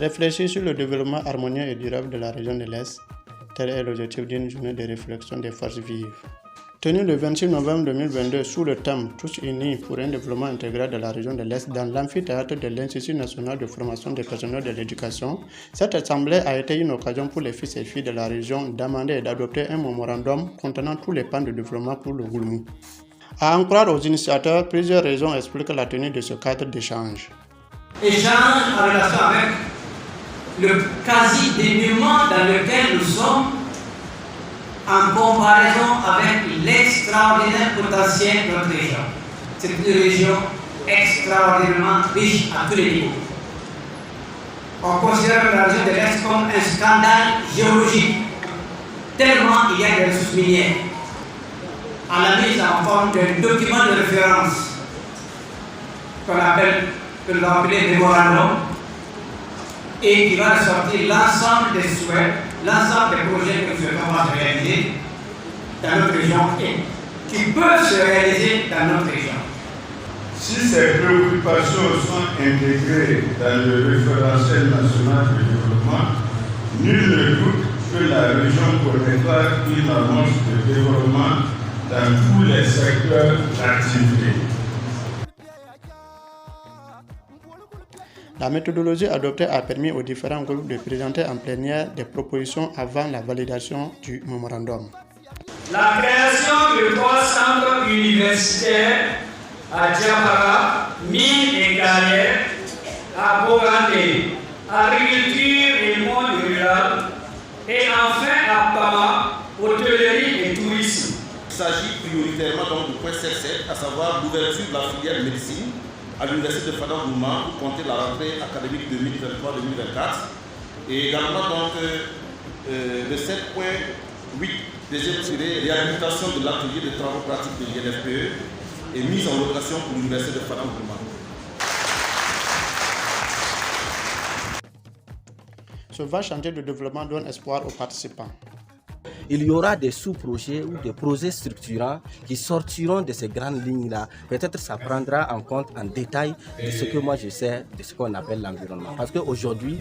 Réfléchir sur le développement harmonieux et durable de la région de l'Est, tel est l'objectif d'une journée de réflexion des forces vives. Tenue le 26 novembre 2022 sous le thème « Tous unis pour un développement intégral de la région de l'Est » dans l'amphithéâtre de l'Institut national de formation des personnels de l'éducation, cette assemblée a été une occasion pour les fils et filles de la région d'amender et d'adopter un mémorandum contenant tous les plans de développement pour le Goulmou. À en croire aux initiateurs, plusieurs raisons expliquent la tenue de ce cadre d'échange. Échange en relation avec le quasi-dénuement dans lequel nous sommes en comparaison avec l'extraordinaire potentiel de notre région. C'est une région extraordinairement riche à tous les niveaux. On considère la région de l'Est comme un scandale géologique, tellement il y a des ressources minières. À la mise en forme d'un document de référence qu'on appelle, que l'on appelle mémorandum, et qui va ressortir l'ensemble des souhaits, l'ensemble des projets que nous souhaitons réaliser dans notre région et qui peuvent se réaliser dans notre région. Si ces préoccupations sont intégrées dans le référentiel national de développement, nul ne doute que la région connaîtra une amorce de développement dans tous les secteurs d'activité. La méthodologie adoptée a permis aux différents groupes de présenter en plénière des propositions avant la validation du mémorandum. La création de 3 centres universitaires à Djabara, mines et carrières, à Bogandé, agriculture et monde rural, et enfin à Pama, hôtellerie et tourisme. Il s'agit prioritairement donc du point 7.7, à savoir l'ouverture de la filière médecine à l'université de Fadam Gourma pour compter la rentrée académique 2023-2024. Et également donc le 7.8, deuxième tiré, réhabilitation de l'atelier de travaux pratiques de l'INFPE et mise en location pour l'université de Fadam Gourma. Ce vaste chantier de développement donne espoir aux participants. Il y aura des sous-projets ou des projets structurants qui sortiront de ces grandes lignes-là. Peut-être ça prendra en compte en détail de ce que moi je sais, de ce qu'on appelle l'environnement. Parce qu'aujourd'hui,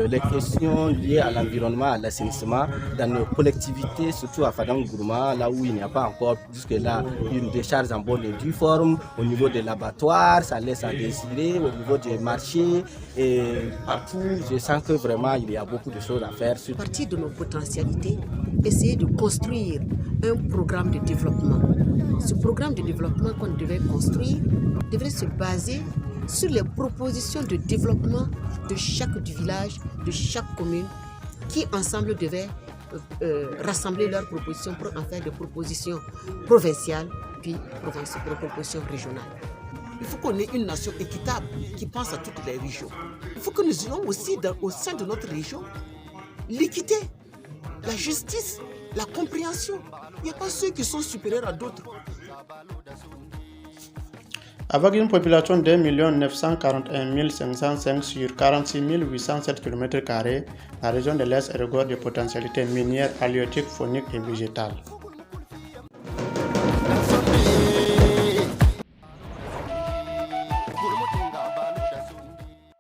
les questions liées à l'environnement, à l'assainissement, dans nos collectivités, surtout à Fadam Gourma, là où il n'y a pas encore jusque-là une décharge en bonne et due forme, au niveau des laboratoires, ça laisse à désirer, au niveau des marchés, et partout, je sens que vraiment il y a beaucoup de choses à faire. À partir de nos potentialités, essayer de construire un programme de développement. Ce programme de développement qu'on devait construire devrait se baser sur les propositions de développement de chaque village, de chaque commune, qui ensemble devaient rassembler leurs propositions pour en faire des propositions provinciales, puis des propositions régionales. Il faut qu'on ait une nation équitable qui pense à toutes les régions. Il faut que nous ayons aussi au sein de notre région l'équité, la justice, la compréhension. Il n'y a pas ceux qui sont supérieurs à d'autres. Avec une population de 1 941 505 sur 46 807 km², la région de l'Est regorge de potentialités minières, halieutiques, fauniques et végétales.